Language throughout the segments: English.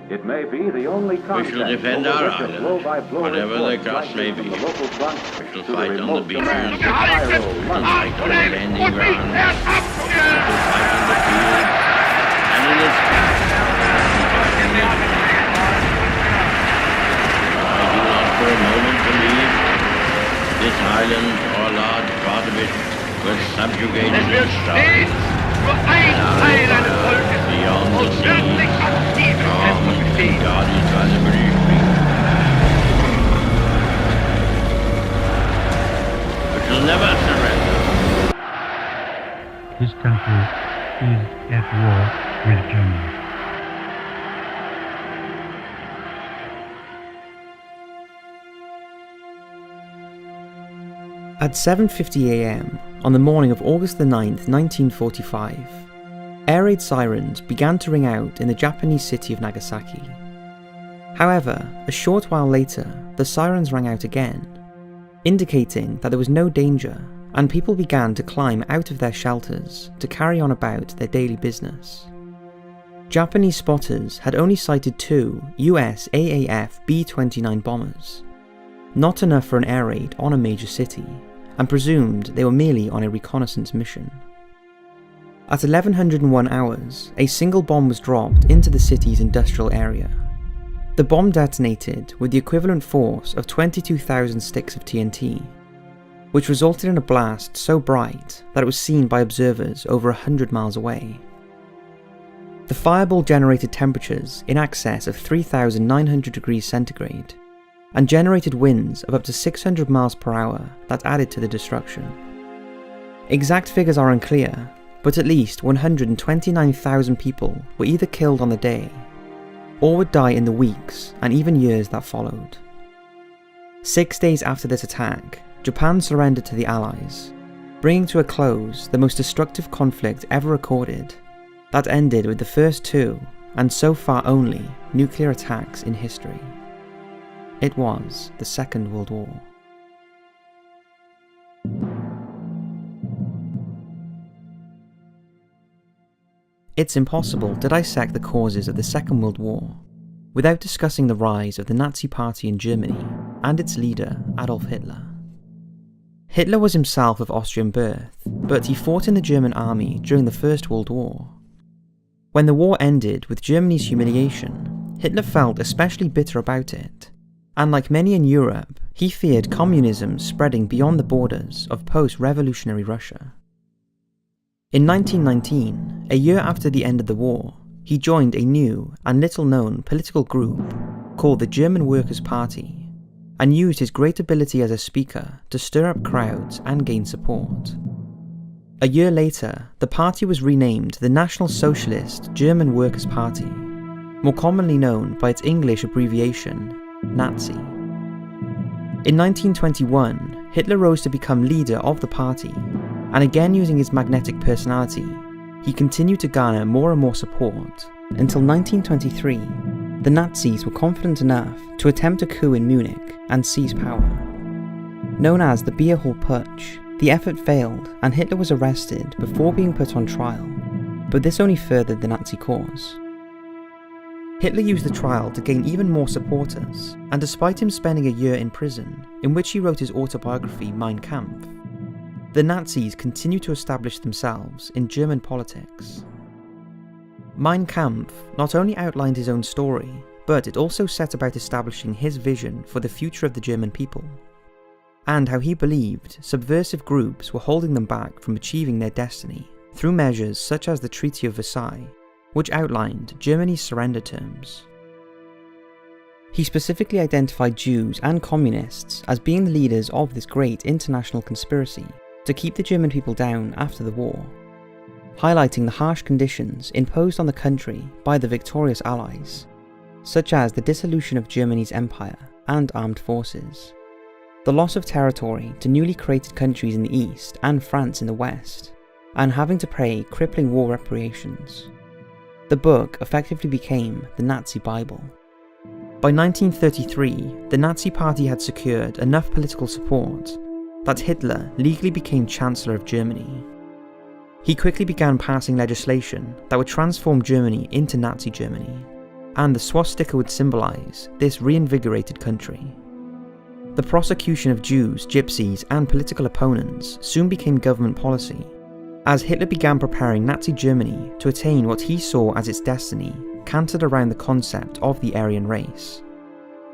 It may be the only We shall defend our island, whatever the cost may be. We shall fight on the beaches. We shall fight on the landing grounds. We shall fight on the field. And in the sky. I do not for a moment believe this island or a large part of it was subjugated and starved. Beyond the seas, armed and guarded by the British people. We shall never surrender. This country is at war with Germany. At 7:50 a.m. on the morning of August the 9th, 1945, air raid sirens began to ring out in the Japanese city of Nagasaki. However, a short while later, the sirens rang out again, indicating that there was no danger and people began to climb out of their shelters to carry on about their daily business. Japanese spotters had only sighted 2 US AAF B-29 bombers, not enough for an air raid on a major city, and presumed they were merely on a reconnaissance mission. At 1101 hours, a single bomb was dropped into the city's industrial area. The bomb detonated with the equivalent force of 22,000 sticks of TNT, which resulted in a blast so bright that it was seen by observers over 100 miles away. The fireball generated temperatures in excess of 3,900 degrees centigrade, and generated winds of up to 600 miles per hour that added to the destruction. Exact figures are unclear, but at least 129,000 people were either killed on the day, or would die in the weeks and even years that followed. 6 days after this attack, Japan surrendered to the Allies, bringing to a close the most destructive conflict ever recorded, that ended with the first 2, and so far only, nuclear attacks in history. It was the Second World War. It's impossible to dissect the causes of the Second World War without discussing the rise of the Nazi Party in Germany and its leader, Adolf Hitler. Hitler was himself of Austrian birth, but he fought in the German army during the First World War. When the war ended with Germany's humiliation, Hitler felt especially bitter about it, and like many in Europe, he feared communism spreading beyond the borders of post-revolutionary Russia. In 1919, a year after the end of the war, he joined a new and little-known political group called the German Workers' Party, and used his great ability as a speaker to stir up crowds and gain support. A year later, the party was renamed the National Socialist German Workers' Party, more commonly known by its English abbreviation, Nazi. In 1921, Hitler rose to become leader of the party, and again using his magnetic personality, he continued to garner more and more support, until 1923, the Nazis were confident enough to attempt a coup in Munich and seize power. Known as the Beer Hall Putsch, the effort failed and Hitler was arrested before being put on trial, but this only furthered the Nazi cause. Hitler used the trial to gain even more supporters, and despite him spending a year in prison, in which he wrote his autobiography Mein Kampf, the Nazis continued to establish themselves in German politics. Mein Kampf not only outlined his own story, but it also set about establishing his vision for the future of the German people, and how he believed subversive groups were holding them back from achieving their destiny through measures such as the Treaty of Versailles, which outlined Germany's surrender terms. He specifically identified Jews and communists as being the leaders of this great international conspiracy to keep the German people down after the war, highlighting the harsh conditions imposed on the country by the victorious Allies, such as the dissolution of Germany's empire and armed forces, the loss of territory to newly created countries in the east and France in the west, and having to pay crippling war reparations. The book effectively became the Nazi Bible. By 1933, the Nazi Party had secured enough political support that Hitler legally became Chancellor of Germany. He quickly began passing legislation that would transform Germany into Nazi Germany, and the swastika would symbolise this reinvigorated country. The prosecution of Jews, gypsies, and political opponents soon became government policy, as Hitler began preparing Nazi Germany to attain what he saw as its destiny, cantered around the concept of the Aryan race,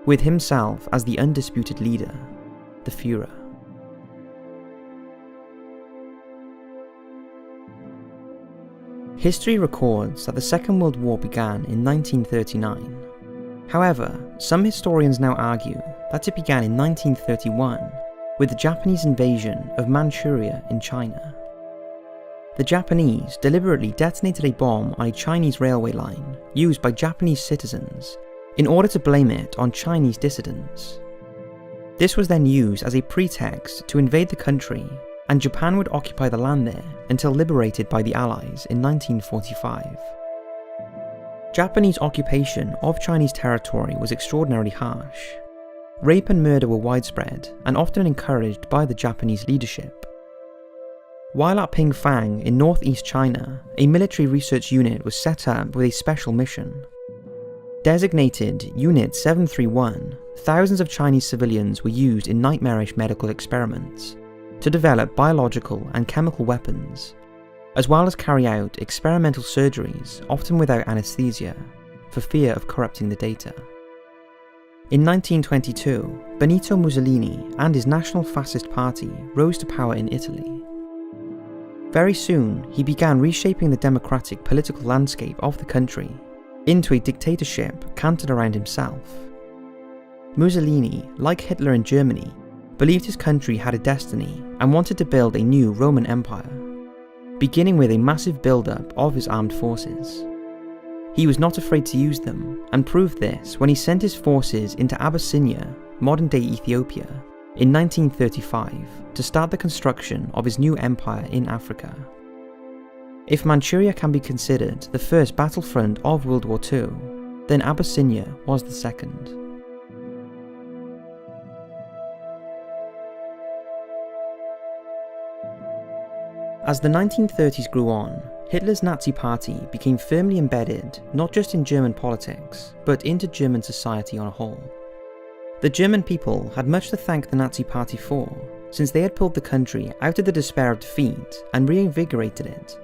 with himself as the undisputed leader, the Führer. History records that the Second World War began in 1939. However, some historians now argue that it began in 1931 with the Japanese invasion of Manchuria in China. The Japanese deliberately detonated a bomb on a Chinese railway line used by Japanese citizens in order to blame it on Chinese dissidents. This was then used as a pretext to invade the country, and Japan would occupy the land there until liberated by the Allies in 1945. Japanese occupation of Chinese territory was extraordinarily harsh. Rape and murder were widespread and often encouraged by the Japanese leadership. While at Pingfang in northeast China, a military research unit was set up with a special mission. Designated Unit 731, thousands of Chinese civilians were used in nightmarish medical experiments to develop biological and chemical weapons, as well as carry out experimental surgeries, often without anesthesia, for fear of corrupting the data. In 1922, Benito Mussolini and his National Fascist Party rose to power in Italy. Very soon, he began reshaping the democratic political landscape of the country into a dictatorship cantered around himself. Mussolini, like Hitler in Germany, believed his country had a destiny and wanted to build a new Roman Empire, beginning with a massive build-up of his armed forces. He was not afraid to use them, and proved this when he sent his forces into Abyssinia, modern-day Ethiopia, in 1935 to start the construction of his new empire in Africa. If Manchuria can be considered the first battlefront of World War II, then Abyssinia was the second. As the 1930s grew on, Hitler's Nazi Party became firmly embedded not just in German politics, but into German society on a whole. The German people had much to thank the Nazi Party for, since they had pulled the country out of the despair of defeat and reinvigorated it,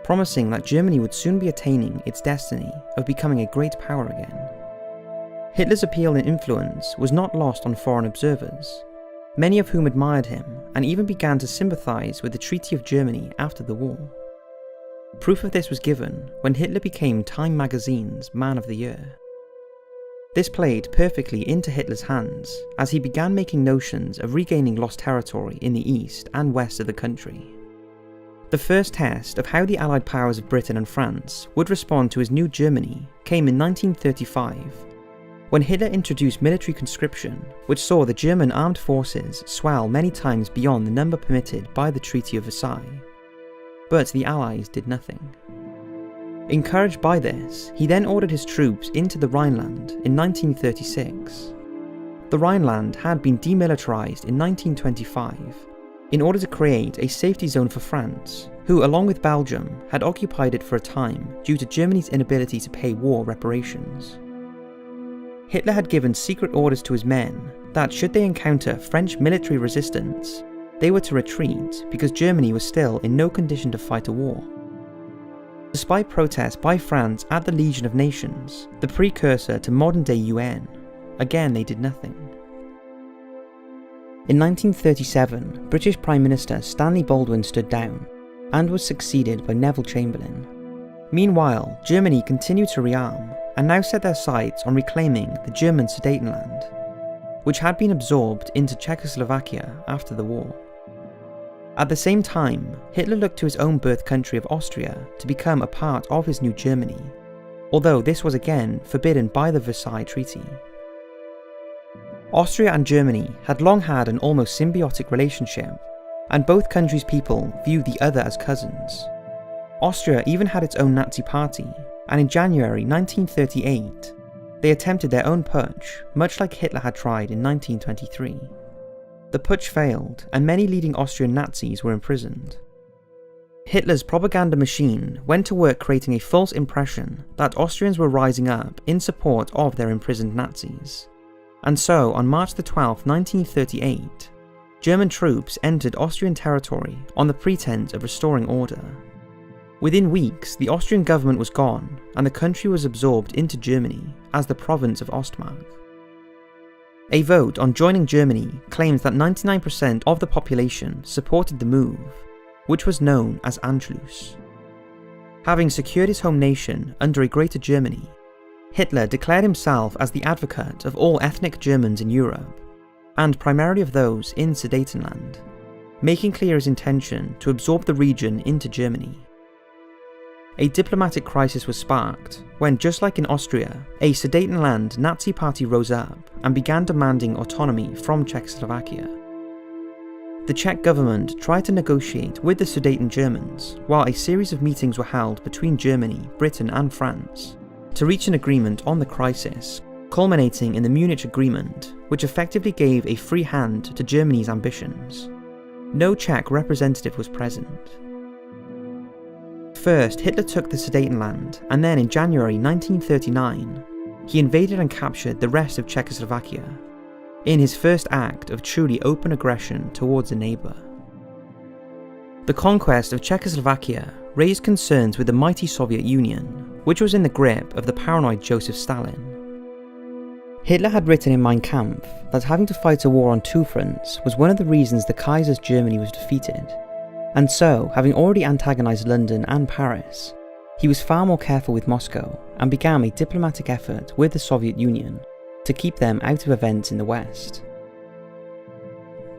promising that Germany would soon be attaining its destiny of becoming a great power again. Hitler's appeal and influence was not lost on foreign observers, many of whom admired him and even began to sympathise with the Treaty of Germany after the war. Proof of this was given when Hitler became Time magazine's Man of the Year. This played perfectly into Hitler's hands as he began making notions of regaining lost territory in the east and west of the country. The first test of how the Allied powers of Britain and France would respond to his new Germany came in 1935, when Hitler introduced military conscription, which saw the German armed forces swell many times beyond the number permitted by the Treaty of Versailles. But the Allies did nothing. Encouraged by this, he then ordered his troops into the Rhineland in 1936. The Rhineland had been demilitarized in 1925 in order to create a safety zone for France, who, along with Belgium, had occupied it for a time due to Germany's inability to pay war reparations. Hitler had given secret orders to his men that should they encounter French military resistance, they were to retreat because Germany was still in no condition to fight a war. Despite protests by France at the Legion of Nations, the precursor to modern-day UN, again they did nothing. In 1937, British Prime Minister Stanley Baldwin stood down and was succeeded by Neville Chamberlain. Meanwhile, Germany continued to rearm and now set their sights on reclaiming the German Sudetenland, which had been absorbed into Czechoslovakia after the war. At the same time, Hitler looked to his own birth country of Austria to become a part of his new Germany, although this was again forbidden by the Versailles Treaty. Austria and Germany had long had an almost symbiotic relationship, and both countries' people viewed the other as cousins. Austria even had its own Nazi party, and in January 1938, they attempted their own putsch, much like Hitler had tried in 1923. The putsch failed, and many leading Austrian Nazis were imprisoned. Hitler's propaganda machine went to work creating a false impression that Austrians were rising up in support of their imprisoned Nazis. And so, on March the 12th, 1938, German troops entered Austrian territory on the pretense of restoring order. Within weeks, the Austrian government was gone, and the country was absorbed into Germany as the province of Ostmark. A vote on joining Germany claims that 99% of the population supported the move, which was known as Anschluss. Having secured his home nation under a Greater Germany, Hitler declared himself as the advocate of all ethnic Germans in Europe, and primarily of those in Sudetenland, making clear his intention to absorb the region into Germany. A diplomatic crisis was sparked when, just like in Austria, a Sudetenland Nazi party rose up and began demanding autonomy from Czechoslovakia. The Czech government tried to negotiate with the Sudeten Germans, while a series of meetings were held between Germany, Britain and France to reach an agreement on the crisis, culminating in the Munich Agreement, which effectively gave a free hand to Germany's ambitions. No Czech representative was present. First, Hitler took the Sudetenland, and then in January 1939, he invaded and captured the rest of Czechoslovakia, in his first act of truly open aggression towards a neighbour. The conquest of Czechoslovakia raised concerns with the mighty Soviet Union, which was in the grip of the paranoid Joseph Stalin. Hitler had written in Mein Kampf that having to fight a war on two fronts was one of the reasons the Kaiser's Germany was defeated, and so, having already antagonised London and Paris, he was far more careful with Moscow and began a diplomatic effort with the Soviet Union to keep them out of events in the West.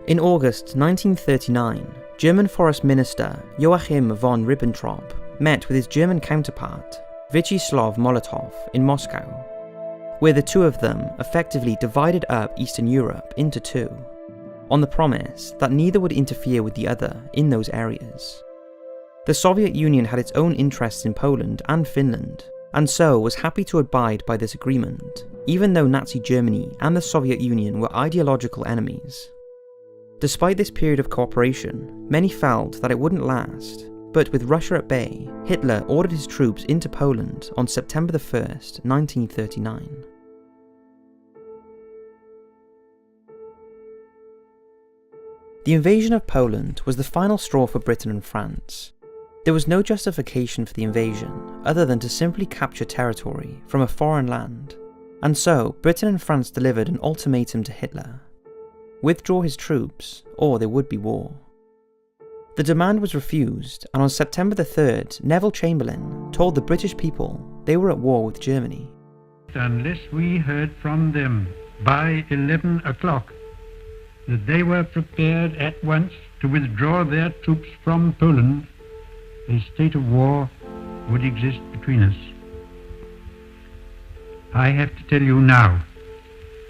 In August 1939, German Foreign Minister Joachim von Ribbentrop met with his German counterpart, Vyacheslav Molotov, in Moscow, where the two of them effectively divided up Eastern Europe into two, on the promise that neither would interfere with the other in those areas. The Soviet Union had its own interests in Poland and Finland, and so was happy to abide by this agreement, even though Nazi Germany and the Soviet Union were ideological enemies. Despite this period of cooperation, many felt that it wouldn't last, but with Russia at bay, Hitler ordered his troops into Poland on September 1st, 1939. The invasion of Poland was the final straw for Britain and France. There was no justification for the invasion other than to simply capture territory from a foreign land, and so Britain and France delivered an ultimatum to Hitler: withdraw his troops or there would be war. The demand was refused, and on September 3rd, Neville Chamberlain told the British people they were at war with Germany. Unless we heard from them by 11 o'clock that they were prepared at once to withdraw their troops from Poland, a state of war would exist between us. I have to tell you now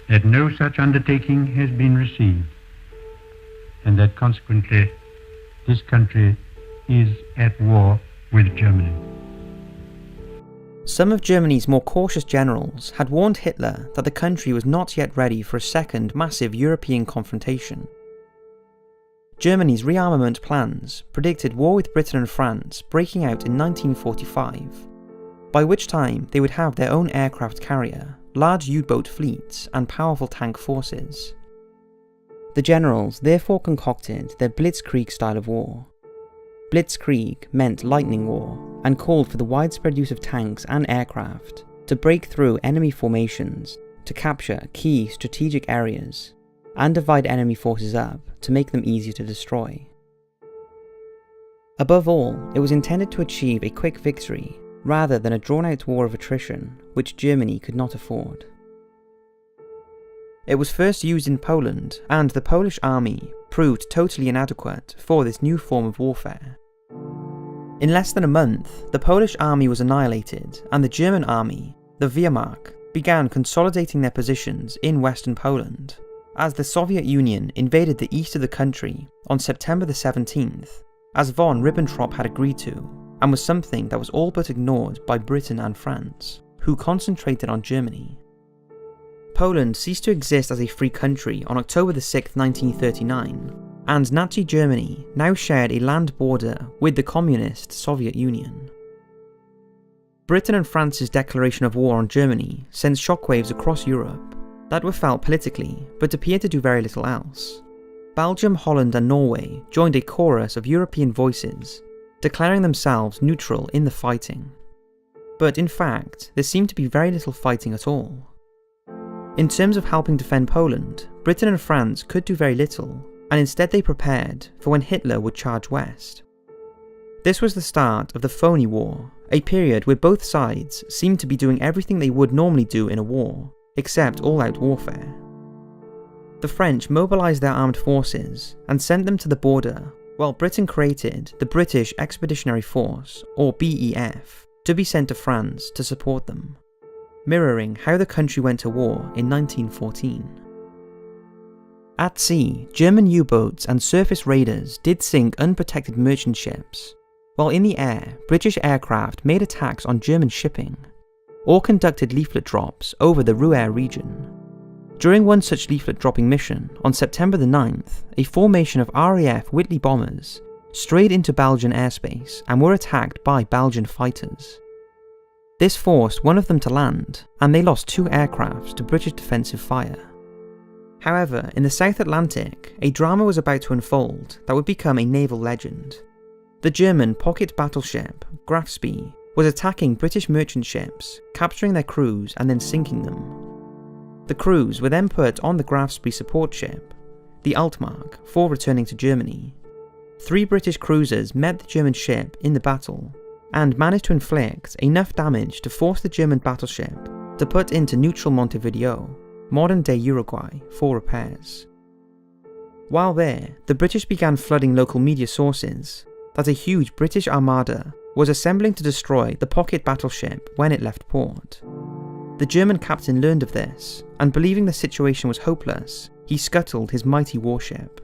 that no such undertaking has been received, and that consequently this country is at war with Germany. Some of Germany's more cautious generals had warned Hitler that the country was not yet ready for a second massive European confrontation. Germany's rearmament plans predicted war with Britain and France breaking out in 1945, by which time they would have their own aircraft carrier, large U-boat fleets, and powerful tank forces. The generals therefore concocted their Blitzkrieg style of war. Blitzkrieg meant lightning war, and called for the widespread use of tanks and aircraft to break through enemy formations, to capture key strategic areas, and divide enemy forces up to make them easier to destroy. Above all, it was intended to achieve a quick victory rather than a drawn-out war of attrition, which Germany could not afford. It was first used in Poland, and the Polish army proved totally inadequate for this new form of warfare. In less than a month, the Polish army was annihilated, and the German army, the Wehrmacht, began consolidating their positions in western Poland, as the Soviet Union invaded the east of the country on September the 17th, as von Ribbentrop had agreed to, and was something that was all but ignored by Britain and France, who concentrated on Germany. Poland ceased to exist as a free country on October the 6th, 1939, and Nazi Germany now shared a land border with the communist Soviet Union. Britain and France's declaration of war on Germany sent shockwaves across Europe that were felt politically but appeared to do very little else. Belgium, Holland and Norway joined a chorus of European voices, declaring themselves neutral in the fighting. But in fact, there seemed to be very little fighting at all. In terms of helping defend Poland, Britain and France could do very little, and instead they prepared for when Hitler would charge west. This was the start of the Phony War, a period where both sides seemed to be doing everything they would normally do in a war, except all-out warfare. The French mobilised their armed forces and sent them to the border, while Britain created the British Expeditionary Force, or BEF, to be sent to France to support them, mirroring how the country went to war in 1914. At sea, German U-boats and surface raiders did sink unprotected merchant ships, while in the air, British aircraft made attacks on German shipping, or conducted leaflet drops over the Ruhr region. During one such leaflet dropping mission, on September the 9th, a formation of RAF Whitley bombers strayed into Belgian airspace and were attacked by Belgian fighters. This forced one of them to land, and they lost 2 aircraft to British defensive fire. However, in the South Atlantic, a drama was about to unfold that would become a naval legend. The German pocket battleship Graf Spee was attacking British merchant ships, capturing their crews and then sinking them. The crews were then put on the Graf Spee support ship, the Altmark, for returning to Germany. 3 British cruisers met the German ship in the battle, and managed to inflict enough damage to force the German battleship to put into neutral Montevideo, modern-day Uruguay, for repairs. While there, the British began flooding local media sources that a huge British armada was assembling to destroy the pocket battleship when it left port. The German captain learned of this, and believing the situation was hopeless, he scuttled his mighty warship.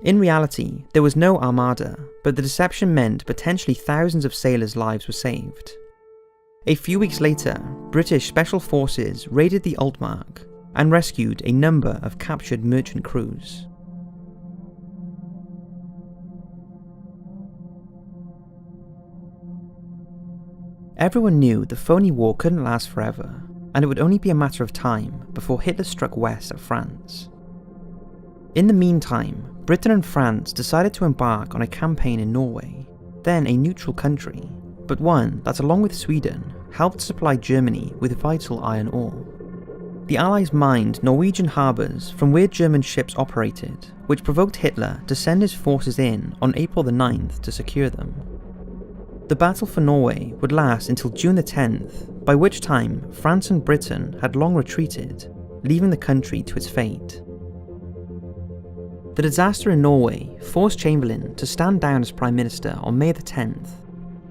In reality, there was no armada, but the deception meant potentially thousands of sailors' lives were saved. A few weeks later, British Special Forces raided the Altmark and rescued a number of captured merchant crews. Everyone knew the Phony War couldn't last forever, and it would only be a matter of time before Hitler struck west at France. In the meantime, Britain and France decided to embark on a campaign in Norway, then a neutral country, but one that, along with Sweden, helped supply Germany with vital iron ore. The Allies mined Norwegian harbours from where German ships operated, which provoked Hitler to send his forces in on April the 9th to secure them. The battle for Norway would last until June the 10th, by which time France and Britain had long retreated, leaving the country to its fate. The disaster in Norway forced Chamberlain to stand down as Prime Minister on May the 10th,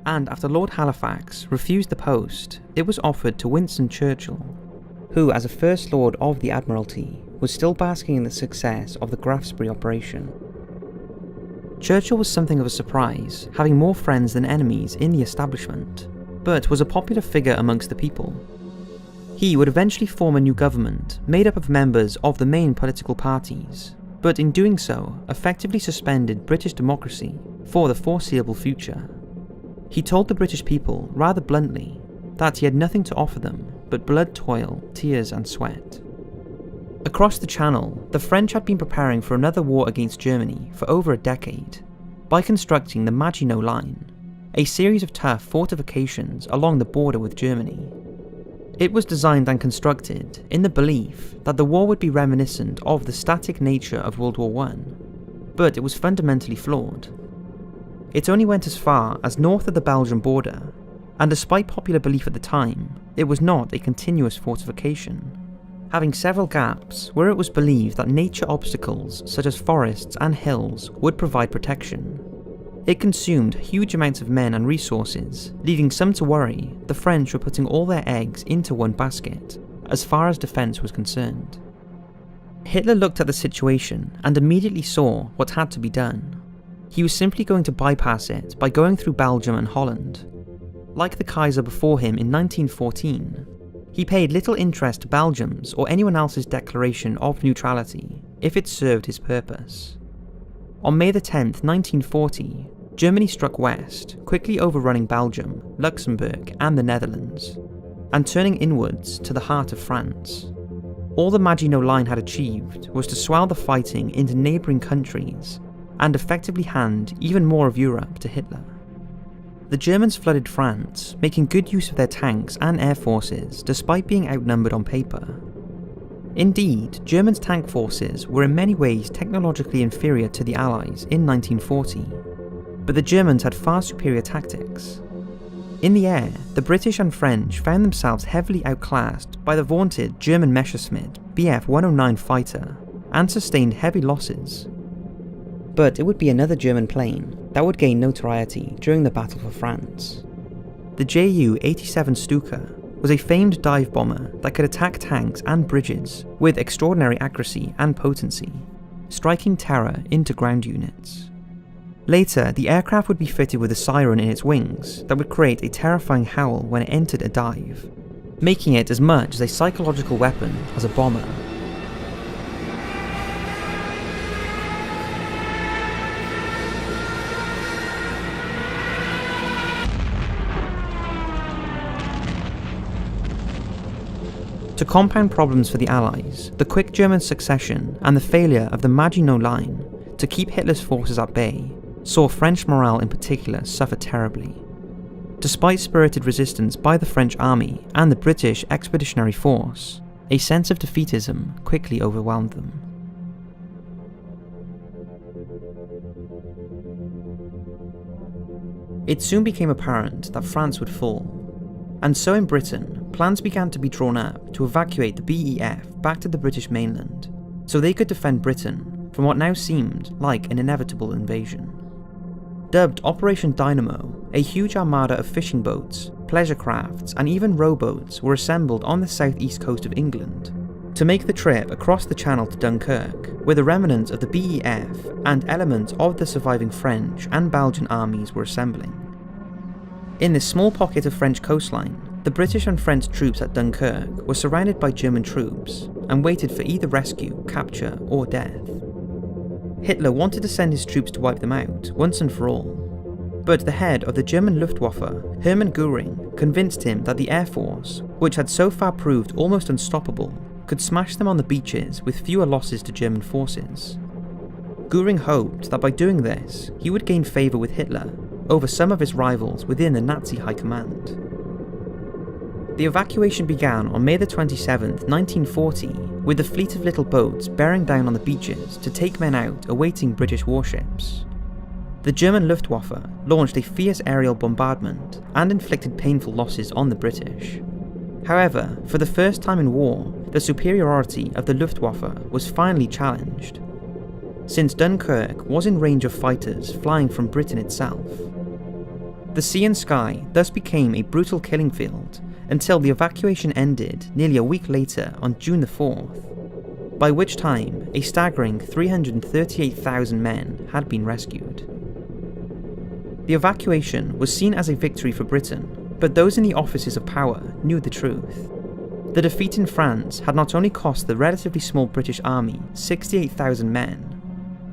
and after Lord Halifax refused the post, it was offered to Winston Churchill, who, as a First Lord of the Admiralty, was still basking in the success of the Graf Spee operation. Churchill was something of a surprise, having more friends than enemies in the establishment, but was a popular figure amongst the people. He would eventually form a new government made up of members of the main political parties, but in doing so, effectively suspended British democracy for the foreseeable future. He told the British people, rather bluntly, that he had nothing to offer them but blood, toil, tears and sweat. Across the Channel, the French had been preparing for another war against Germany for over a decade by constructing the Maginot Line, a series of tough fortifications along the border with Germany. It was designed and constructed in the belief that the war would be reminiscent of the static nature of World War I, but it was fundamentally flawed. It only went as far as north of the Belgian border, and despite popular belief at the time, it was not a continuous fortification, having several gaps where it was believed that nature obstacles such as forests and hills would provide protection. It consumed huge amounts of men and resources, leading some to worry the French were putting all their eggs into one basket, as far as defence was concerned. Hitler looked at the situation and immediately saw what had to be done. He was simply going to bypass it by going through Belgium and Holland. Like the Kaiser before him in 1914, he paid little interest to Belgium's or anyone else's declaration of neutrality if it served his purpose. On May the 10th, 1940, Germany struck west, quickly overrunning Belgium, Luxembourg and the Netherlands, and turning inwards to the heart of France. All the Maginot Line had achieved was to swell the fighting into neighbouring countries and effectively hand even more of Europe to Hitler. The Germans flooded France, making good use of their tanks and air forces despite being outnumbered on paper. Indeed, Germany's tank forces were in many ways technologically inferior to the Allies in 1940, but the Germans had far superior tactics. In the air, the British and French found themselves heavily outclassed by the vaunted German Messerschmitt Bf 109 fighter and sustained heavy losses. But it would be another German plane that would gain notoriety during the Battle for France. The Ju-87 Stuka was a famed dive bomber that could attack tanks and bridges with extraordinary accuracy and potency, striking terror into ground units. Later, the aircraft would be fitted with a siren in its wings that would create a terrifying howl when it entered a dive, making it as much as a psychological weapon as a bomber. To compound problems for the Allies, the quick German succession and the failure of the Maginot Line to keep Hitler's forces at bay saw French morale in particular suffer terribly. Despite spirited resistance by the French army and the British Expeditionary Force, a sense of defeatism quickly overwhelmed them. It soon became apparent that France would fall, and so in Britain, plans began to be drawn up to evacuate the BEF back to the British mainland, so they could defend Britain from what now seemed like an inevitable invasion. Dubbed Operation Dynamo, a huge armada of fishing boats, pleasure crafts and even rowboats were assembled on the southeast coast of England to make the trip across the Channel to Dunkirk, where the remnants of the BEF and elements of the surviving French and Belgian armies were assembling. In this small pocket of French coastline, the British and French troops at Dunkirk were surrounded by German troops and waited for either rescue, capture, or death. Hitler wanted to send his troops to wipe them out, once and for all, but the head of the German Luftwaffe, Hermann Göring, convinced him that the Air Force, which had so far proved almost unstoppable, could smash them on the beaches with fewer losses to German forces. Göring hoped that by doing this, he would gain favour with Hitler over some of his rivals within the Nazi high command. The evacuation began on May the 27th, 1940, with a fleet of little boats bearing down on the beaches to take men out awaiting British warships. The German Luftwaffe launched a fierce aerial bombardment and inflicted painful losses on the British. However, for the first time in war, the superiority of the Luftwaffe was finally challenged, since Dunkirk was in range of fighters flying from Britain itself. The sea and sky thus became a brutal killing field until the evacuation ended nearly a week later on June the 4th, by which time a staggering 338,000 men had been rescued. The evacuation was seen as a victory for Britain, but those in the offices of power knew the truth. The defeat in France had not only cost the relatively small British army 68,000 men,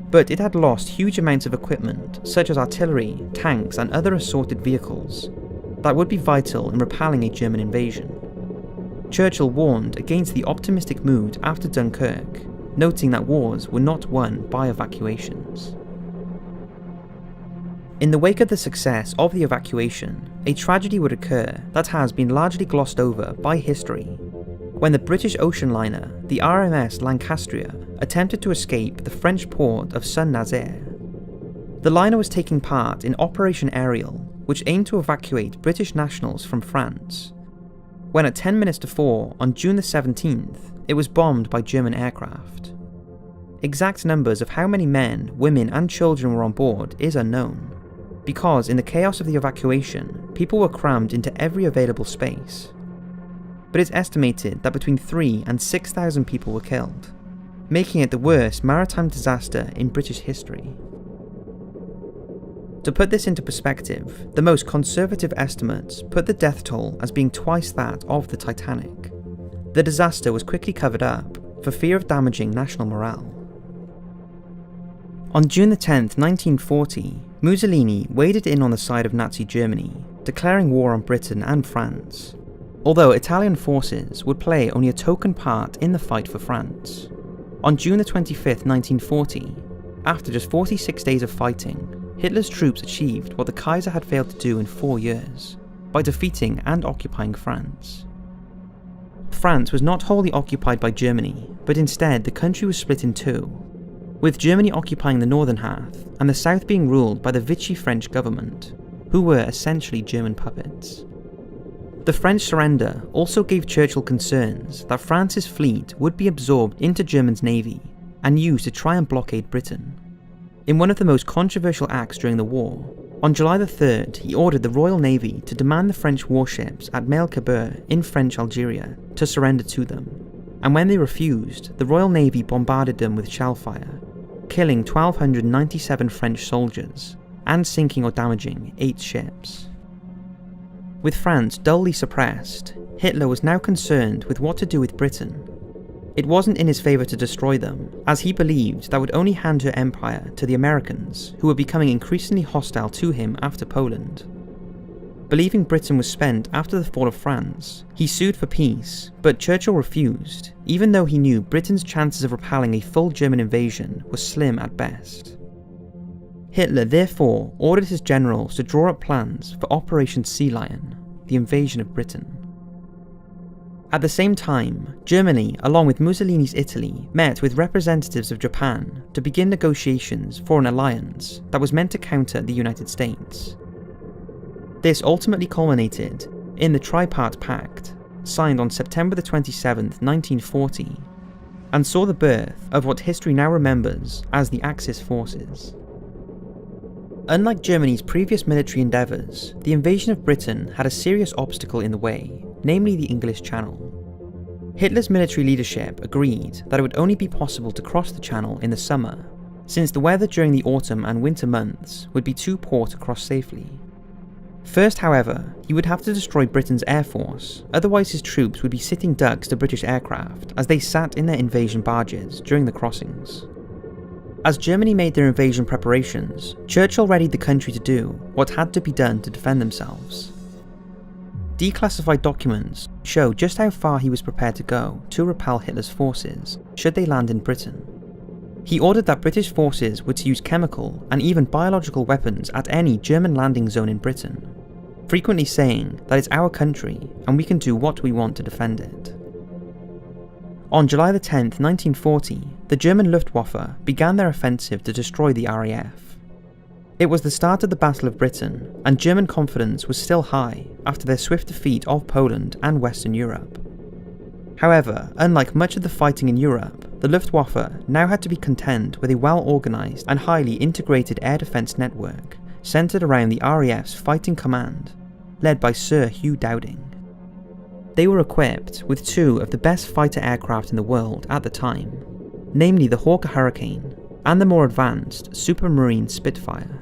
but it had lost huge amounts of equipment such as artillery, tanks and other assorted vehicles that would be vital in repelling a German invasion. Churchill warned against the optimistic mood after Dunkirk, noting that wars were not won by evacuations. In the wake of the success of the evacuation, a tragedy would occur that has been largely glossed over by history, when the British ocean liner, the RMS Lancastria, attempted to escape the French port of Saint-Nazaire. The liner was taking part in Operation Ariel, which aimed to evacuate British nationals from France, when at 10 minutes to 4 on June the 17th, it was bombed by German aircraft. Exact numbers of how many men, women and children were on board is unknown, because in the chaos of the evacuation, people were crammed into every available space. But it's estimated that between 3,000 and 6,000 people were killed, making it the worst maritime disaster in British history. To put this into perspective, the most conservative estimates put the death toll as being twice that of the Titanic. The disaster was quickly covered up for fear of damaging national morale. On June 10, 1940, Mussolini waded in on the side of Nazi Germany, declaring war on Britain and France, although Italian forces would play only a token part in the fight for France. On June 25, 1940, after just 46 days of fighting, Hitler's troops achieved what the Kaiser had failed to do in 4 years, by defeating and occupying France. France was not wholly occupied by Germany, but instead the country was split in two, with Germany occupying the northern half and the south being ruled by the Vichy French government, who were essentially German puppets. The French surrender also gave Churchill concerns that France's fleet would be absorbed into Germany's navy and used to try and blockade Britain. In one of the most controversial acts during the war, on July 3rd, he ordered the Royal Navy to demand the French warships at Melkabur in French Algeria to surrender to them, and when they refused, the Royal Navy bombarded them with shellfire, killing 1,297 French soldiers and sinking or damaging 8 ships. With France dully suppressed, Hitler was now concerned with what to do with Britain. It wasn't in his favour to destroy them, as he believed that would only hand her empire to the Americans, who were becoming increasingly hostile to him after Poland. Believing Britain was spent after the fall of France, he sued for peace, but Churchill refused, even though he knew Britain's chances of repelling a full German invasion were slim at best. Hitler therefore ordered his generals to draw up plans for Operation Sea Lion, the invasion of Britain. At the same time, Germany, along with Mussolini's Italy, met with representatives of Japan to begin negotiations for an alliance that was meant to counter the United States. This ultimately culminated in the Tripartite Pact, signed on September 27, 1940, and saw the birth of what history now remembers as the Axis forces. Unlike Germany's previous military endeavours, the invasion of Britain had a serious obstacle in the way, namely the English Channel. Hitler's military leadership agreed that it would only be possible to cross the Channel in the summer, since the weather during the autumn and winter months would be too poor to cross safely. First, however, he would have to destroy Britain's air force, otherwise his troops would be sitting ducks to British aircraft as they sat in their invasion barges during the crossings. As Germany made their invasion preparations, Churchill readied the country to do what had to be done to defend themselves. Declassified documents show just how far he was prepared to go to repel Hitler's forces, should they land in Britain. He ordered that British forces were to use chemical and even biological weapons at any German landing zone in Britain, frequently saying that it's our country and we can do what we want to defend it. On July 10, 1940, the German Luftwaffe began their offensive to destroy the RAF. It was the start of the Battle of Britain, and German confidence was still high after their swift defeat of Poland and Western Europe. However, unlike much of the fighting in Europe, the Luftwaffe now had to be content with a well-organised and highly integrated air defence network centred around the RAF's Fighting Command, led by Sir Hugh Dowding. They were equipped with 2 of the best fighter aircraft in the world at the time, namely the Hawker Hurricane and the more advanced Supermarine Spitfire.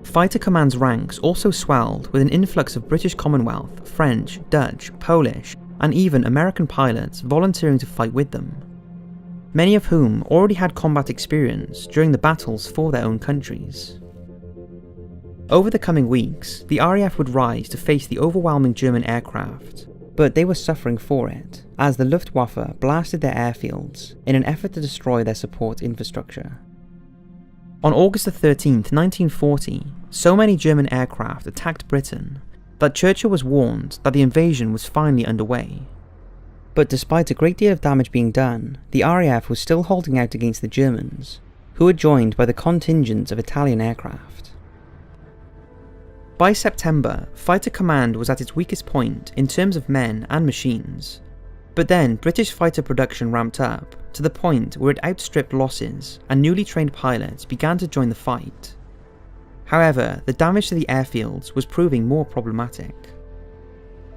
Fighter Command's ranks also swelled with an influx of British Commonwealth, French, Dutch, Polish, and even American pilots volunteering to fight with them, many of whom already had combat experience during the battles for their own countries. Over the coming weeks, the RAF would rise to face the overwhelming German aircraft, but they were suffering for it, as the Luftwaffe blasted their airfields in an effort to destroy their support infrastructure. On August 13, 1940, so many German aircraft attacked Britain that Churchill was warned that the invasion was finally underway. But despite a great deal of damage being done, the RAF was still holding out against the Germans, who were joined by the contingents of Italian aircraft. By September, Fighter Command was at its weakest point in terms of men and machines, but then British fighter production ramped up to the point where it outstripped losses and newly trained pilots began to join the fight. However, the damage to the airfields was proving more problematic.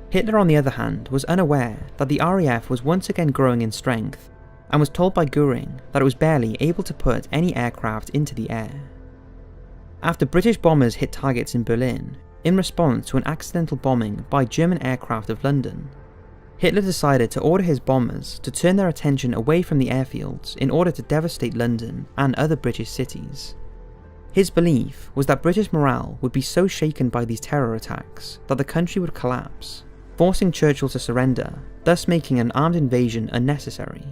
Hitler, on the other hand, was unaware that the RAF was once again growing in strength and was told by Göring that it was barely able to put any aircraft into the air. After British bombers hit targets in Berlin, in response to an accidental bombing by German aircraft of London, Hitler decided to order his bombers to turn their attention away from the airfields in order to devastate London and other British cities. His belief was that British morale would be so shaken by these terror attacks that the country would collapse, forcing Churchill to surrender, thus making an armed invasion unnecessary.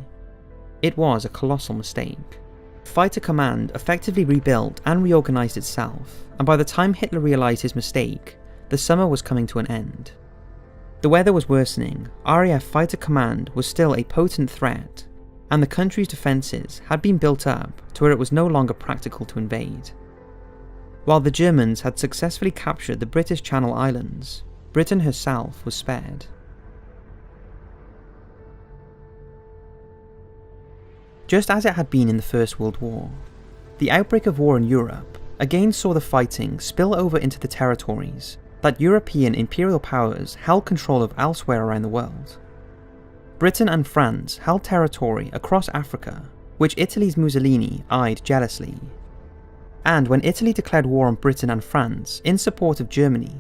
It was a colossal mistake. Fighter Command effectively rebuilt and reorganised itself, and by the time Hitler realised his mistake, the summer was coming to an end. The weather was worsening, RAF Fighter Command was still a potent threat, and the country's defences had been built up to where it was no longer practical to invade. While the Germans had successfully captured the British Channel Islands, Britain herself was spared. Just as it had been in the First World War, the outbreak of war in Europe again saw the fighting spill over into the territories that European imperial powers held control of elsewhere around the world. Britain and France held territory across Africa, which Italy's Mussolini eyed jealously. And when Italy declared war on Britain and France in support of Germany,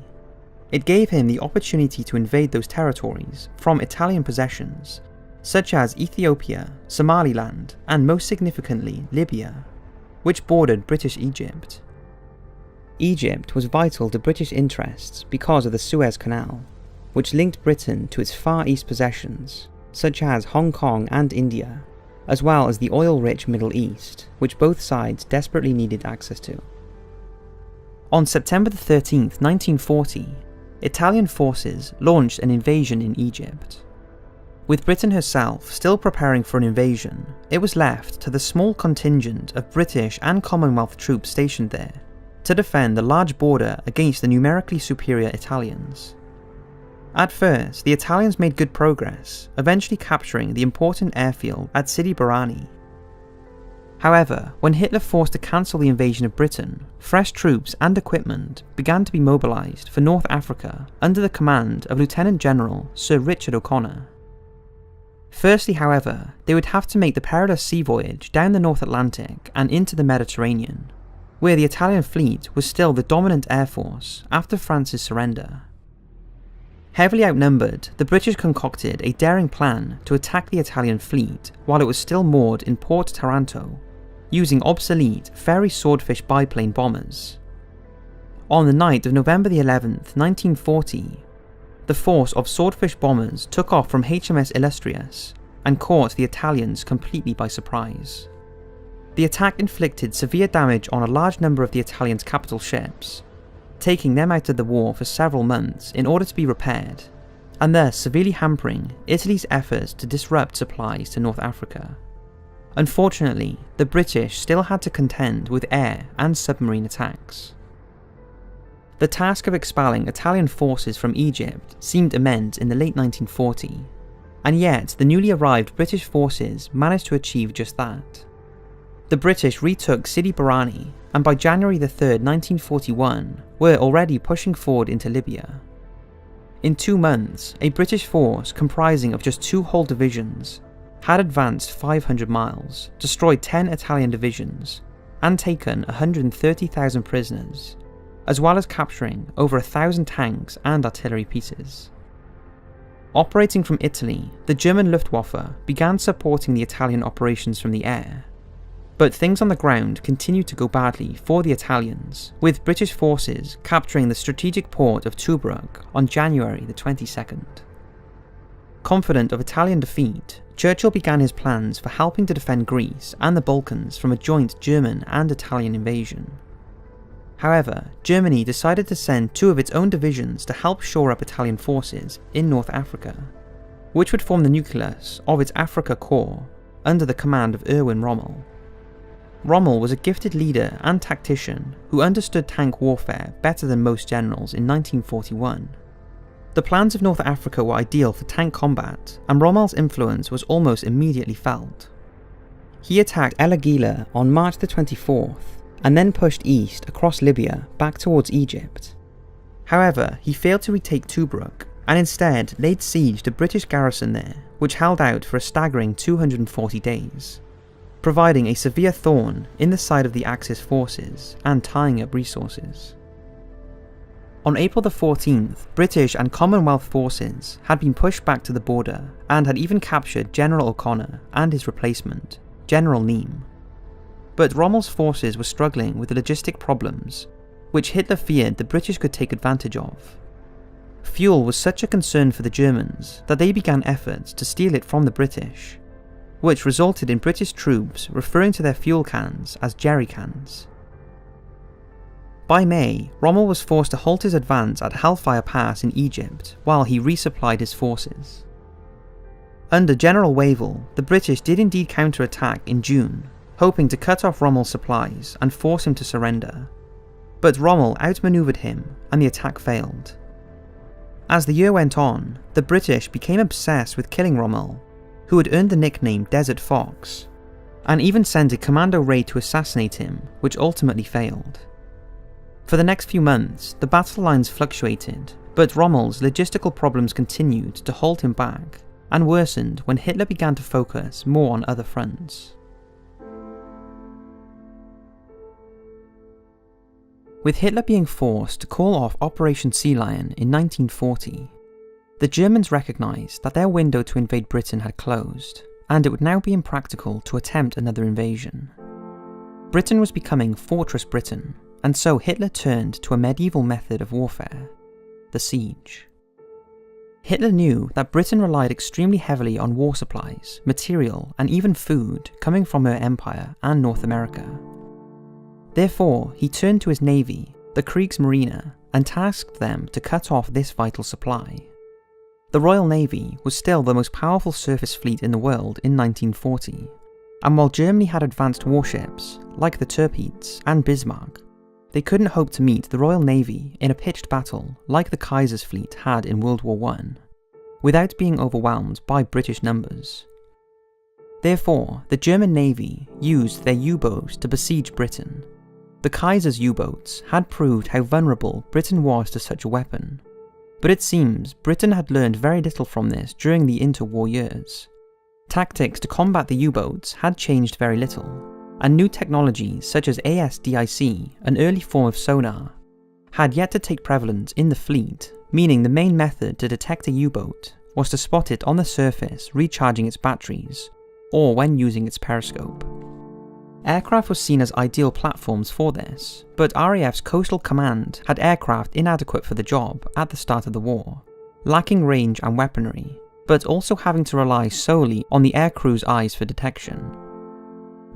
it gave him the opportunity to invade those territories from Italian possessions, such as Ethiopia, Somaliland, and most significantly Libya, which bordered British Egypt. Egypt was vital to British interests because of the Suez Canal, which linked Britain to its Far East possessions, such as Hong Kong and India, as well as the oil-rich Middle East, which both sides desperately needed access to. On September 13th, 1940, Italian forces launched an invasion in Egypt. With Britain herself still preparing for an invasion, it was left to the small contingent of British and Commonwealth troops stationed there to defend the large border against the numerically superior Italians. At first, the Italians made good progress, eventually capturing the important airfield at Sidi Barrani. However, when Hitler forced to cancel the invasion of Britain, fresh troops and equipment began to be mobilised for North Africa under the command of Lieutenant General Sir Richard O'Connor. Firstly, however, they would have to make the perilous sea voyage down the North Atlantic and into the Mediterranean, where the Italian fleet was still the dominant air force after France's surrender. Heavily outnumbered, the British concocted a daring plan to attack the Italian fleet while it was still moored in Port Taranto, using obsolete Fairey Swordfish biplane bombers. On the night of November 11th, 1940, the force of Swordfish bombers took off from HMS Illustrious and caught the Italians completely by surprise. The attack inflicted severe damage on a large number of the Italians' capital ships, taking them out of the war for several months in order to be repaired, and thus severely hampering Italy's efforts to disrupt supplies to North Africa. Unfortunately, the British still had to contend with air and submarine attacks. The task of expelling Italian forces from Egypt seemed immense in the late 1940s, and yet the newly arrived British forces managed to achieve just that. The British retook Sidi Barrani, and by January 3rd, 1941, were already pushing forward into Libya. In 2 months, a British force comprising of just 2 whole divisions had advanced 500 miles, destroyed 10 Italian divisions, and taken 130,000 prisoners, as well as capturing over 1,000 tanks and artillery pieces. Operating from Italy, the German Luftwaffe began supporting the Italian operations from the air. But things on the ground continued to go badly for the Italians, with British forces capturing the strategic port of Tobruk on January the 22nd. Confident of Italian defeat, Churchill began his plans for helping to defend Greece and the Balkans from a joint German and Italian invasion. However, Germany decided to send 2 of its own divisions to help shore up Italian forces in North Africa, which would form the nucleus of its Africa Corps under the command of Erwin Rommel. Rommel was a gifted leader and tactician who understood tank warfare better than most generals in 1941. The plans of North Africa were ideal for tank combat, and Rommel's influence was almost immediately felt. He attacked El Agheila on March the 24th, and then pushed east across Libya back towards Egypt. However, he failed to retake Tobruk, and instead laid siege to British garrison there, which held out for a staggering 240 days. Providing a severe thorn in the side of the Axis forces and tying up resources. On April the 14th, British and Commonwealth forces had been pushed back to the border and had even captured General O'Connor and his replacement, General Neame. But Rommel's forces were struggling with the logistic problems, which Hitler feared the British could take advantage of. Fuel was such a concern for the Germans that they began efforts to steal it from the British, which resulted in British troops referring to their fuel cans as jerry cans. By May, Rommel was forced to halt his advance at Hellfire Pass in Egypt while he resupplied his forces. Under General Wavell, the British did indeed counterattack in June, hoping to cut off Rommel's supplies and force him to surrender. But Rommel outmaneuvered him and the attack failed. As the year went on, the British became obsessed with killing Rommel, who had earned the nickname Desert Fox, and even sent a commando raid to assassinate him, which ultimately failed. For the next few months, the battle lines fluctuated, but Rommel's logistical problems continued to hold him back, and worsened when Hitler began to focus more on other fronts. With Hitler being forced to call off Operation Sea Lion in 1940, the Germans recognised that their window to invade Britain had closed, and it would now be impractical to attempt another invasion. Britain was becoming Fortress Britain, and so Hitler turned to a medieval method of warfare, the siege. Hitler knew that Britain relied extremely heavily on war supplies, material, and even food coming from her empire and North America. Therefore, he turned to his navy, the Kriegsmarine, and tasked them to cut off this vital supply. The Royal Navy was still the most powerful surface fleet in the world in 1940, and while Germany had advanced warships, like the Tirpitz and Bismarck, they couldn't hope to meet the Royal Navy in a pitched battle like the Kaiser's fleet had in World War I, without being overwhelmed by British numbers. Therefore, the German Navy used their U-boats to besiege Britain. The Kaiser's U-boats had proved how vulnerable Britain was to such a weapon, but it seems Britain had learned very little from this during the interwar years. Tactics to combat the U-boats had changed very little, and new technologies such as ASDIC, an early form of sonar, had yet to take prevalence in the fleet, meaning the main method to detect a U-boat was to spot it on the surface recharging its batteries, or when using its periscope. Aircraft were seen as ideal platforms for this, but RAF's Coastal Command had aircraft inadequate for the job at the start of the war, lacking range and weaponry, but also having to rely solely on the aircrew's eyes for detection.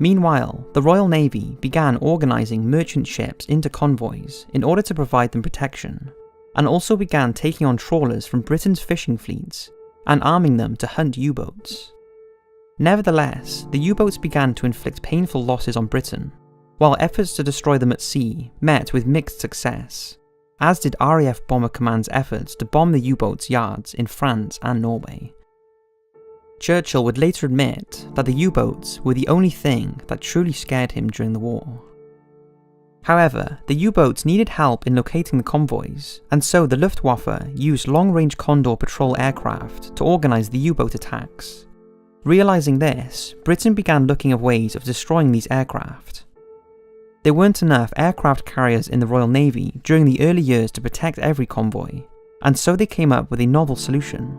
Meanwhile, the Royal Navy began organising merchant ships into convoys in order to provide them protection, and also began taking on trawlers from Britain's fishing fleets and arming them to hunt U-boats. Nevertheless, the U-boats began to inflict painful losses on Britain, while efforts to destroy them at sea met with mixed success, as did RAF Bomber Command's efforts to bomb the U-boats' yards in France and Norway. Churchill would later admit that the U-boats were the only thing that truly scared him during the war. However, the U-boats needed help in locating the convoys, and so the Luftwaffe used long-range Condor patrol aircraft to organise the U-boat attacks. Realising this, Britain began looking at ways of destroying these aircraft. There weren't enough aircraft carriers in the Royal Navy during the early years to protect every convoy, and so they came up with a novel solution: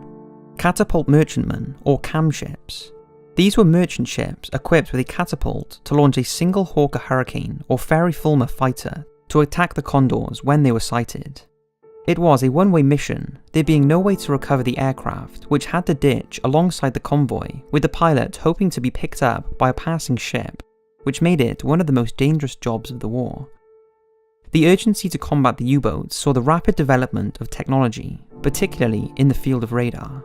catapult merchantmen, or CAM ships. These were merchant ships equipped with a catapult to launch a single Hawker Hurricane or Fairey Fulmar fighter to attack the Condors when they were sighted. It was a one-way mission, there being no way to recover the aircraft, which had to ditch alongside the convoy, with the pilot hoping to be picked up by a passing ship, which made it one of the most dangerous jobs of the war. The urgency to combat the U-boats saw the rapid development of technology, particularly in the field of radar.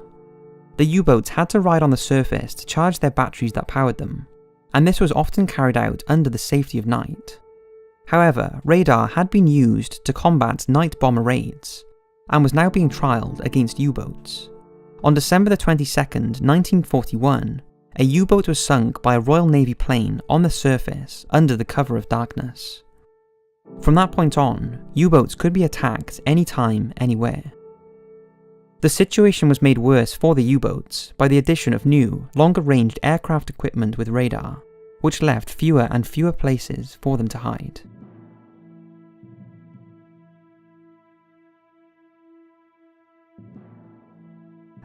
The U-boats had to ride on the surface to charge their batteries that powered them, and this was often carried out under the safety of night. However, radar had been used to combat night bomber raids, and was now being trialled against U-boats. On December 22nd, 1941, a U-boat was sunk by a Royal Navy plane on the surface under the cover of darkness. From that point on, U-boats could be attacked anytime, anywhere. The situation was made worse for the U-boats by the addition of new, longer-ranged aircraft equipment with radar, which left fewer and fewer places for them to hide.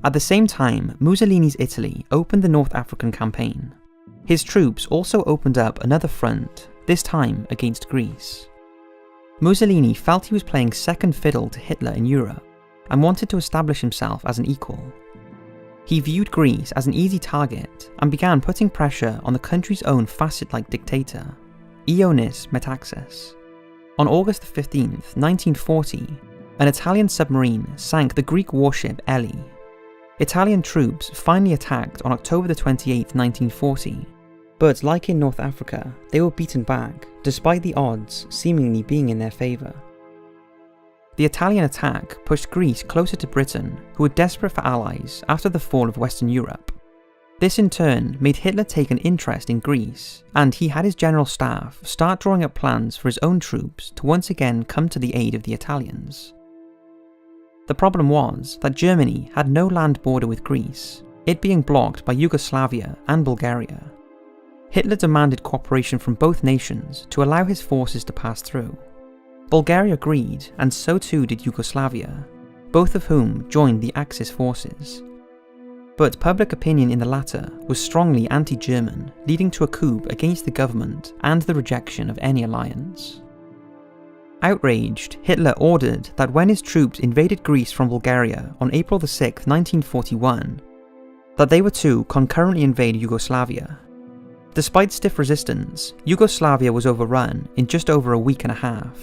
At the same time, Mussolini's Italy opened the North African campaign. His troops also opened up another front, this time against Greece. Mussolini felt he was playing second fiddle to Hitler in Europe and wanted to establish himself as an equal. He viewed Greece as an easy target and began putting pressure on the country's own facet-like dictator, Ioannis Metaxas. On August 15, 1940, an Italian submarine sank the Greek warship Elli. Italian troops finally attacked on October 28, 1940, but like in North Africa, they were beaten back, despite the odds seemingly being in their favour. The Italian attack pushed Greece closer to Britain, who were desperate for allies after the fall of Western Europe. This in turn made Hitler take an interest in Greece, and he had his general staff start drawing up plans for his own troops to once again come to the aid of the Italians. The problem was that Germany had no land border with Greece, it being blocked by Yugoslavia and Bulgaria. Hitler demanded cooperation from both nations to allow his forces to pass through. Bulgaria agreed, and so too did Yugoslavia, both of whom joined the Axis forces. But public opinion in the latter was strongly anti-German, leading to a coup against the government and the rejection of any alliance. Outraged, Hitler ordered that when his troops invaded Greece from Bulgaria on April 6, 1941, that they were to concurrently invade Yugoslavia. Despite stiff resistance, Yugoslavia was overrun in just over a week and a half.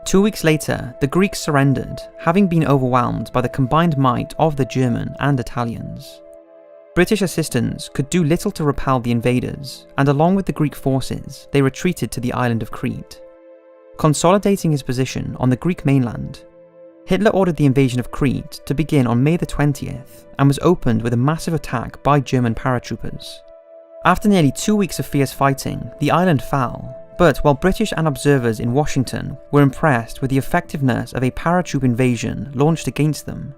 2 weeks later, the Greeks surrendered, having been overwhelmed by the combined might of the German and Italians. British assistance could do little to repel the invaders, and along with the Greek forces, they retreated to the island of Crete. Consolidating his position on the Greek mainland, Hitler ordered the invasion of Crete to begin on May the 20th, and was opened with a massive attack by German paratroopers. After nearly 2 weeks of fierce fighting, the island fell, but while British and observers in Washington were impressed with the effectiveness of a paratroop invasion launched against them,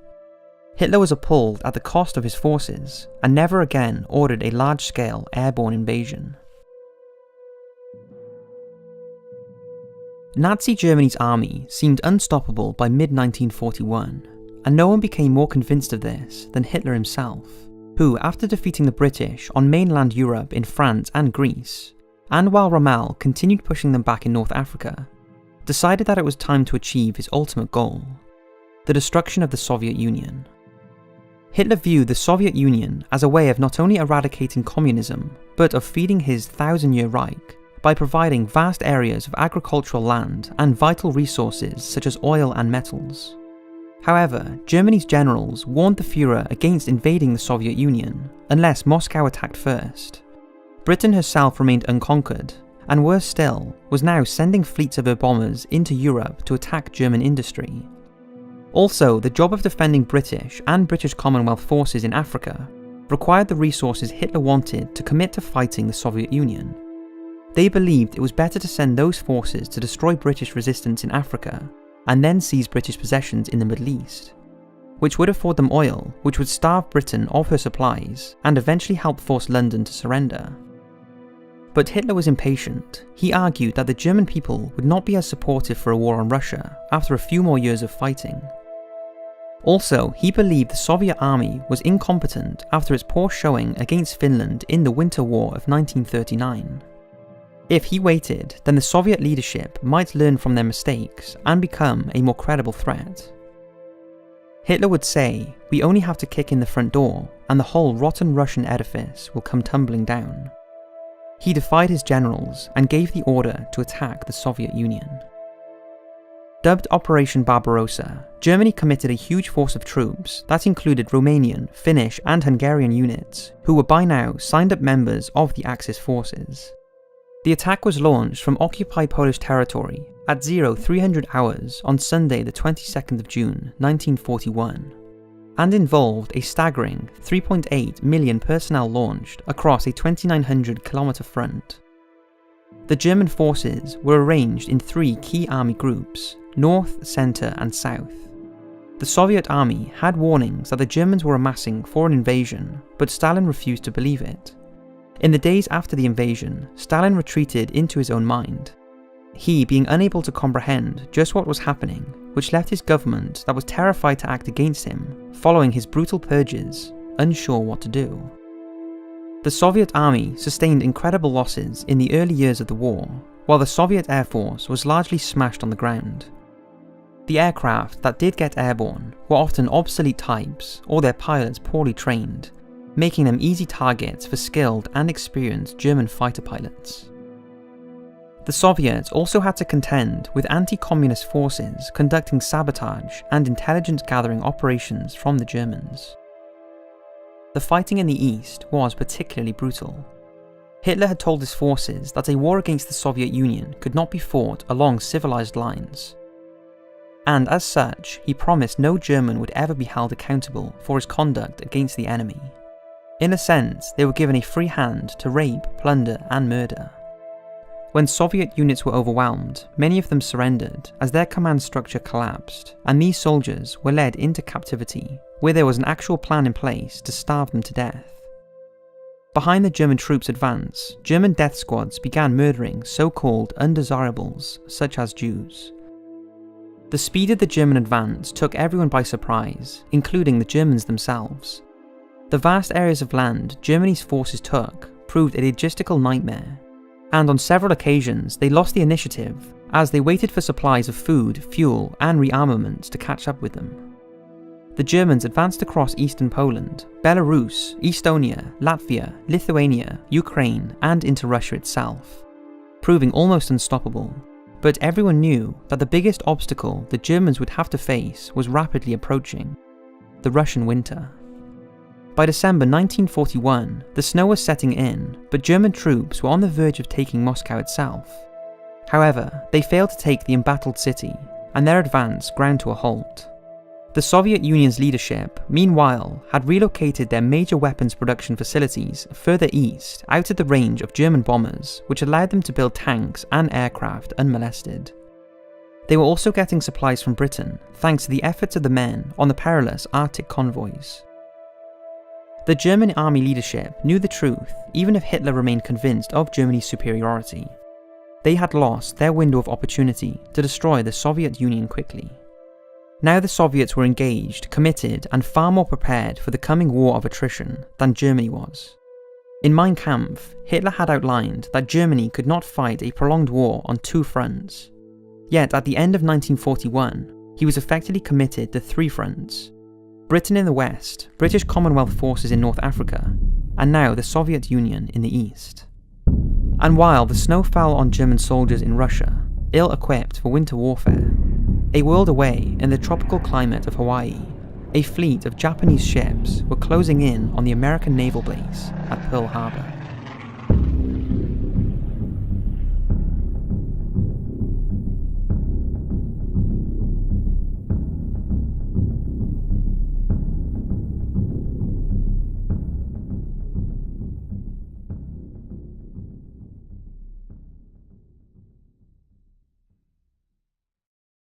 Hitler was appalled at the cost of his forces and never again ordered a large-scale airborne invasion. Nazi Germany's army seemed unstoppable by mid-1941, and no one became more convinced of this than Hitler himself, who, after defeating the British on mainland Europe in France and Greece, and while Rommel continued pushing them back in North Africa, decided that it was time to achieve his ultimate goal, the destruction of the Soviet Union. Hitler viewed the Soviet Union as a way of not only eradicating communism, but of feeding his thousand-year Reich by providing vast areas of agricultural land and vital resources such as oil and metals. However, Germany's generals warned the Führer against invading the Soviet Union unless Moscow attacked first. Britain herself remained unconquered, and worse still, was now sending fleets of her bombers into Europe to attack German industry. Also, the job of defending British and British Commonwealth forces in Africa required the resources Hitler wanted to commit to fighting the Soviet Union. They believed it was better to send those forces to destroy British resistance in Africa, and then seize British possessions in the Middle East, which would afford them oil, which would starve Britain of her supplies, and eventually help force London to surrender. But Hitler was impatient. He argued that the German people would not be as supportive for a war on Russia after a few more years of fighting. Also, he believed the Soviet army was incompetent after its poor showing against Finland in the Winter War of 1939. If he waited, then the Soviet leadership might learn from their mistakes and become a more credible threat. Hitler would say, "We only have to kick in the front door, and the whole rotten Russian edifice will come tumbling down." He defied his generals and gave the order to attack the Soviet Union. Dubbed Operation Barbarossa, Germany committed a huge force of troops that included Romanian, Finnish and Hungarian units, who were by now signed-up members of the Axis forces. The attack was launched from occupied Polish territory at 0300 hours on Sunday the 22nd of June 1941, and involved a staggering 3.8 million personnel launched across a 2,900 kilometre front. The German forces were arranged in 3 key army groups, north, centre and south. The Soviet army had warnings that the Germans were amassing for an invasion, but Stalin refused to believe it. In the days after the invasion, Stalin retreated into his own mind. he being unable to comprehend just what was happening, which left his government that was terrified to act against him, following his brutal purges, unsure what to do. The Soviet army sustained incredible losses in the early years of the war, while the Soviet Air Force was largely smashed on the ground. The aircraft that did get airborne were often obsolete types or their pilots poorly trained, making them easy targets for skilled and experienced German fighter pilots. The Soviets also had to contend with anti-communist forces conducting sabotage and intelligence gathering operations from the Germans. The fighting in the east was particularly brutal. Hitler had told his forces that a war against the Soviet Union could not be fought along civilized lines. And as such, he promised no German would ever be held accountable for his conduct against the enemy. In a sense, they were given a free hand to rape, plunder, and murder. When Soviet units were overwhelmed, many of them surrendered as their command structure collapsed, and these soldiers were led into captivity, where there was an actual plan in place to starve them to death. Behind the German troops' advance, German death squads began murdering so-called undesirables, such as Jews. The speed of the German advance took everyone by surprise, including the Germans themselves. The vast areas of land Germany's forces took proved a logistical nightmare, and on several occasions they lost the initiative as they waited for supplies of food, fuel, and rearmaments to catch up with them. The Germans advanced across eastern Poland, Belarus, Estonia, Latvia, Lithuania, Ukraine, and into Russia itself, proving almost unstoppable. But everyone knew that the biggest obstacle the Germans would have to face was rapidly approaching: the Russian winter. By December 1941, the snow was setting in, but German troops were on the verge of taking Moscow itself. However, they failed to take the embattled city, and their advance ground to a halt. The Soviet Union's leadership, meanwhile, had relocated their major weapons production facilities further east, out of the range of German bombers, which allowed them to build tanks and aircraft unmolested. They were also getting supplies from Britain, thanks to the efforts of the men on the perilous Arctic convoys. The German army leadership knew the truth, even if Hitler remained convinced of Germany's superiority. They had lost their window of opportunity to destroy the Soviet Union quickly. Now the Soviets were engaged, committed, and far more prepared for the coming war of attrition than Germany was. In Mein Kampf, Hitler had outlined that Germany could not fight a prolonged war on two fronts. Yet at the end of 1941, he was effectively committed to three fronts: Britain in the west, British Commonwealth forces in North Africa, and now the Soviet Union in the east. And while the snow fell on German soldiers in Russia, ill-equipped for winter warfare, a world away in the tropical climate of Hawaii, a fleet of Japanese ships were closing in on the American naval base at Pearl Harbor.